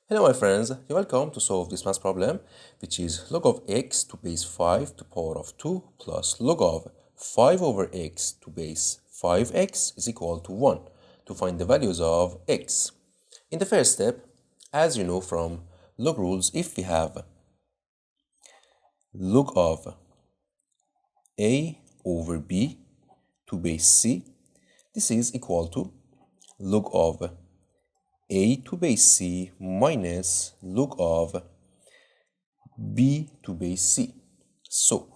Hello my friends, you're welcome to solve this math problem, which is log of x to base 5 to power of 2 plus log of 5 over x to base 5x is equal to 1 to find the values of x. In the first step, as you know from log rules, if we have log of a over b to base c, this is equal to log of a to base c minus log of b to base c. So,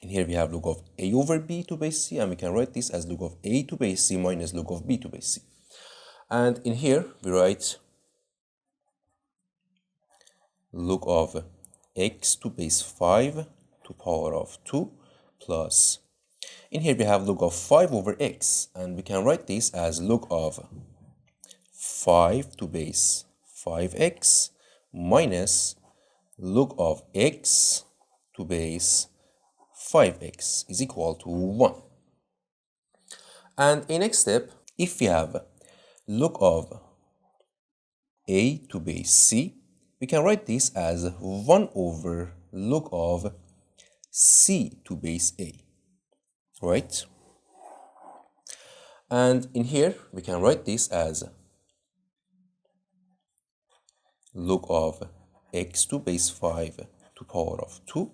in here we have log of a over b to base c, and we can write this as log of a to base c minus log of b to base c. And in here we write log of x to base 5 to power of 2 plus, in here we have log of 5 over x, and we can write this as log of 5 to base 5x minus log of x to base 5x is equal to 1. And in next step, if we have log of a to base c, we can write this as 1 over log of c to base a, right? And in here we can write this as log of x to base 5 to power of 2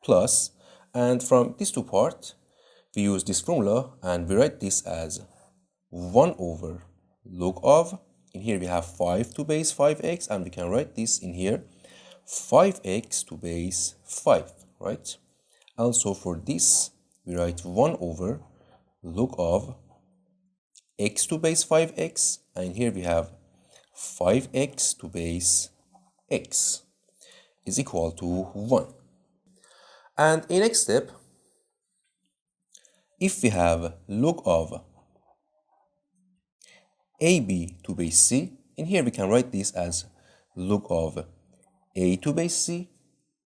plus, and from these two parts we use this formula and we write this as 1 over log of, in here we have 5 to base 5x, and we can write this in here 5x to base 5, right? Also for this we write 1 over log of x to base 5x, and here we have 5x to base x is equal to 1. And in next step, if we have log of ab to base c, in here we can write this as log of a to base c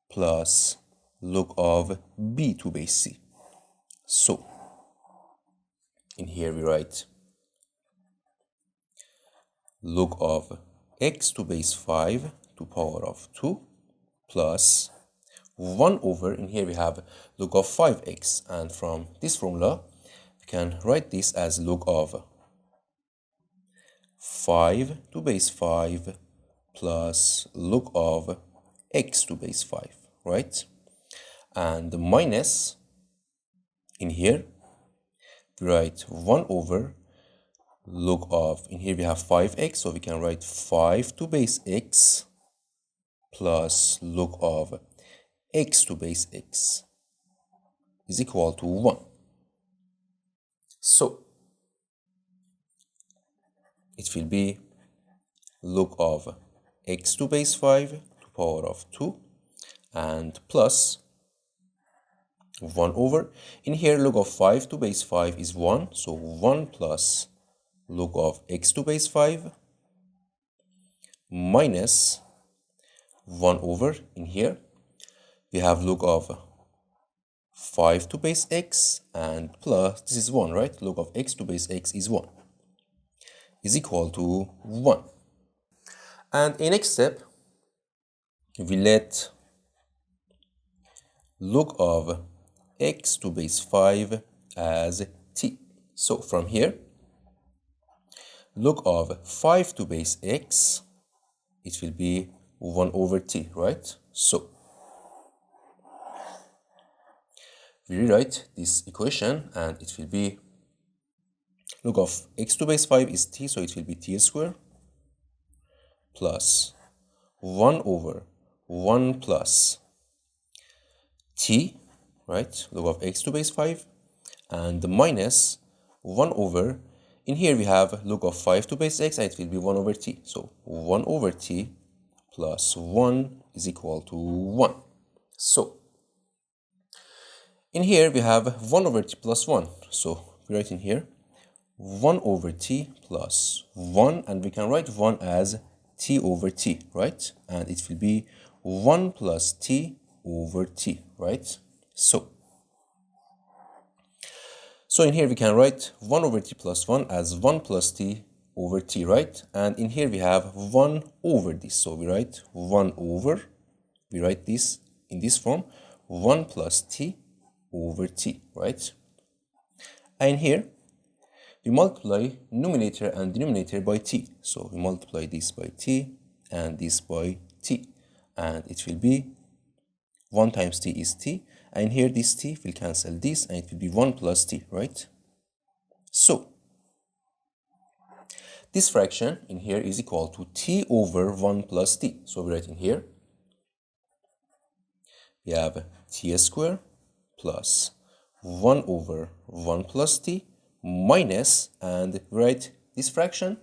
plus log of b to base c. So, in here we write log of x to base 5 to power of 2 plus 1 over, in here we have log of 5x, and from this formula we can write this as log of 5 to base 5 plus log of x to base 5, right? And minus, in here we write 1 over log of, in here we have 5x, so we can write 5 to base x plus log of x to base x is equal to 1. So, it will be log of x to base 5 to power of 2 and plus 1 over, in here log of 5 to base 5 is 1, so 1 plus log of x to base 5 minus 1 over, in here we have log of 5 to base x and plus, this is 1, right? Log of x to base x is 1 is equal to 1. And in next step, we let log of x to base 5 as t. So from here, log of 5 to base x, it will be 1 over t, right? So we rewrite this equation and it will be log of x to base 5 is t, so it will be t squared plus 1 over 1 plus t, right? Log of x to base 5 and minus 1 over, in here we have log of 5 to base x and it will be 1 over t. So 1 over t plus 1 is equal to 1. So in here we have 1 over t plus 1. So we write in here 1 over t plus 1, and we can write 1 as t over t, right? And it will be 1 plus t over t, right? So in here we can write 1 over t plus 1 as 1 plus t over t, right? And in here we have 1 over this. So we write 1 over, we write this in this form, 1 plus t over t, right? And here we multiply numerator and denominator by t. So we multiply this by t and this by t. And it will be 1 times t is t. And here this t will cancel this and it will be 1 plus t, right? So this fraction in here is equal to t over 1 plus t. So we write in here, we have t squared plus 1 over 1 plus t minus, and write this fraction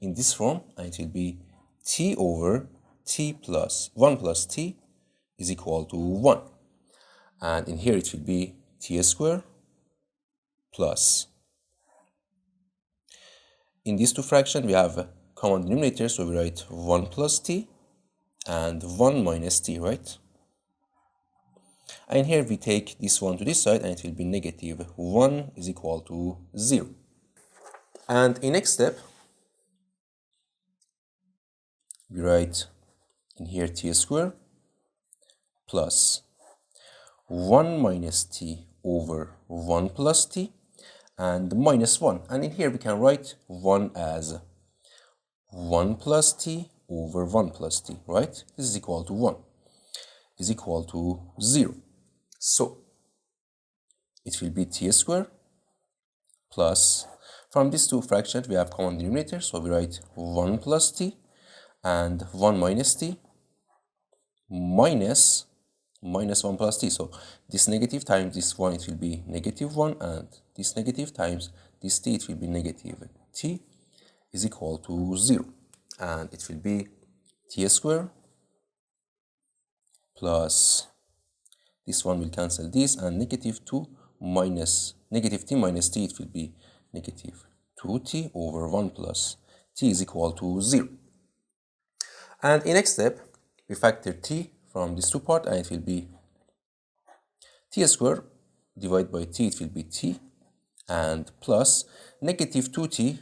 in this form, and it will be t over t plus 1 plus t is equal to 1. And in here it will be t squared plus, in these two fractions we have a common denominator, so we write 1 plus t and 1 minus t, right? And here we take this one to this side and it will be negative 1 is equal to 0. And in next step, we write in here t squared plus 1 minus t over 1 plus t and minus 1. And in here we can write 1 as 1 plus t over 1 plus t, right? This is equal to 1, is equal to 0. So it will be t squared plus, from these two fractions we have common denominator, so we write 1 plus t and 1 minus t minus 1 plus t. So this negative times this 1, it will be negative 1, and this negative times this t, it will be negative t is equal to 0. And it will be t squared plus, this one will cancel this, and negative 2 minus negative t minus t, it will be negative 2t over 1 plus t is equal to 0. And in next step, we factor t from these two parts, and it will be t squared divided by t, it will be t, and plus negative 2t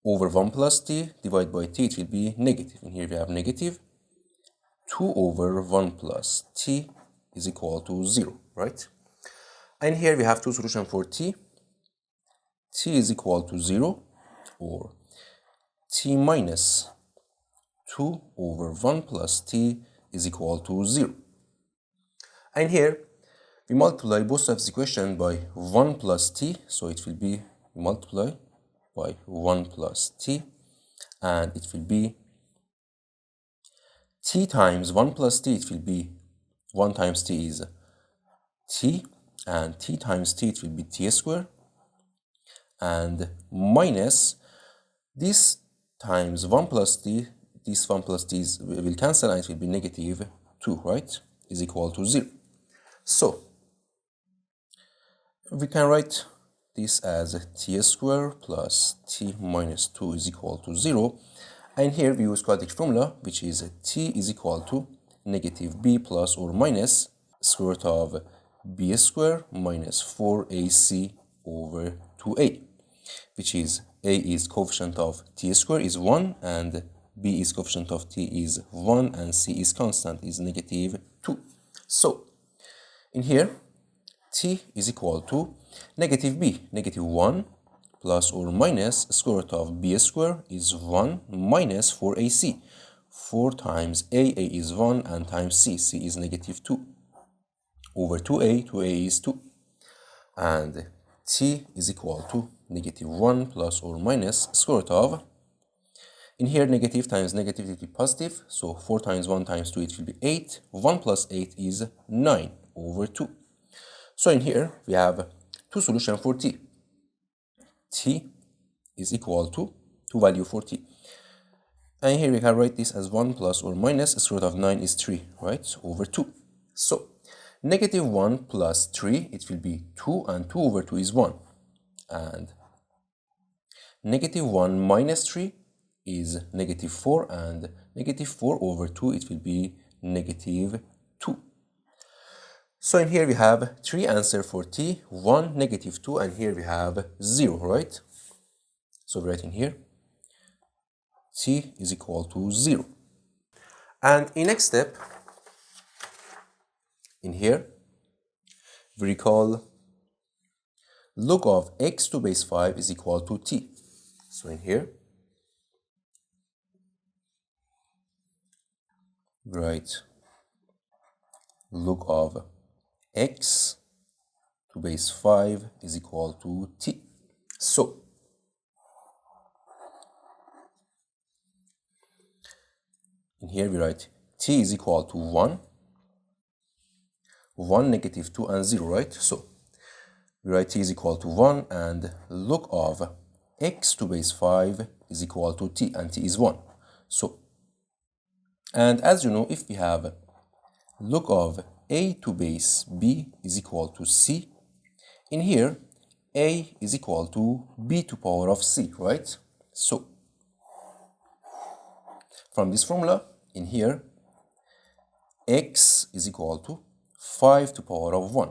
over 1 plus t divided by t, it will be negative. And here we have negative 2 over 1 plus t is equal to 0, right? And here we have two solutions for t. T is equal to 0, or t minus 2 over 1 plus t is equal to 0. And here we multiply both sides of the equation by 1 plus t, so it will be multiply by 1 plus t, and it will be t times 1 plus t, it will be 1 times t is t, and t times t, it will be t squared, and minus this times 1 plus t, this 1 plus t will cancel, and it will be negative 2, right, is equal to 0. So we can write this as t squared plus t minus 2 is equal to 0. And here we use quadratic formula, which is t is equal to negative b plus or minus square root of b squared minus 4ac over 2a, which is a is coefficient of t squared is 1, and b is coefficient of t is 1, and c is constant is negative 2. So in here t is equal to negative b, negative 1 plus or minus square root of b squared is 1 minus 4ac. 4 times a is 1, and times c is negative 2 over 2a is 2. And t is equal to negative 1 plus or minus square root of, in here negative times negative will be positive, so 4 times 1 times 2 it will be 8. 1 plus 8 is 9 over 2. So in here we have two solutions for t. T is equal to two value for t. And here we can write this as 1 plus or minus square root of 9 is 3, right, over 2. So negative 1 plus 3, it will be 2, and 2 over 2 is 1. And negative 1 minus 3 is negative 4, and negative 4 over 2, it will be negative 2. So in here we have three answers for t, 1, negative 2, and here we have 0, right? So we write in here t is equal to 0. And in next step, in here, we recall log of x to base 5 is equal to t. So in here, we write log of x to base 5 is equal to t. So in here we write t is equal to 1, 1, negative 2, and 0, right? So we write t is equal to 1, and log of x to base 5 is equal to t, and t is 1. So, and as you know, if we have log of a to base b is equal to c, in here a is equal to b to power of c, right? So from this formula, in here, x is equal to 5 to power of 1,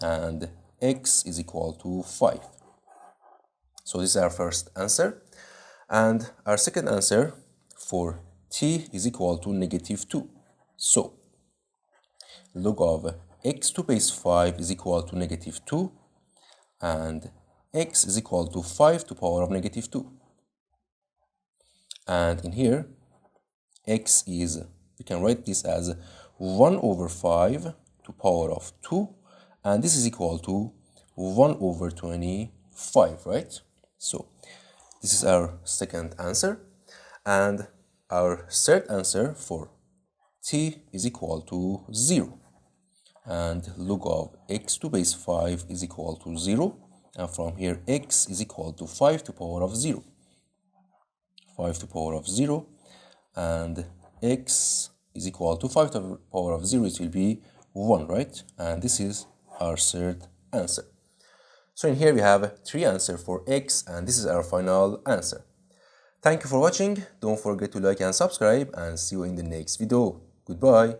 and x is equal to 5. So this is our first answer. And our second answer for t is equal to negative 2. So log of x to base 5 is equal to negative 2, and x is equal to 5 to power of negative 2. And in here, x is, we can write this as 1 over 5 to power of 2, and this is equal to 1 over 25, right? So this is our second answer. And our third answer for t is equal to 0. And log of x to base 5 is equal to 0. And from here, x is equal to 5 to power of 0. 5 to power of 0. And x is equal to 5 to the power of 0. It will be 1, right? And this is our third answer. So in here we have 3 answers for x, and this is our final answer. Thank you for watching. Don't forget to like and subscribe, and see you in the next video. Goodbye.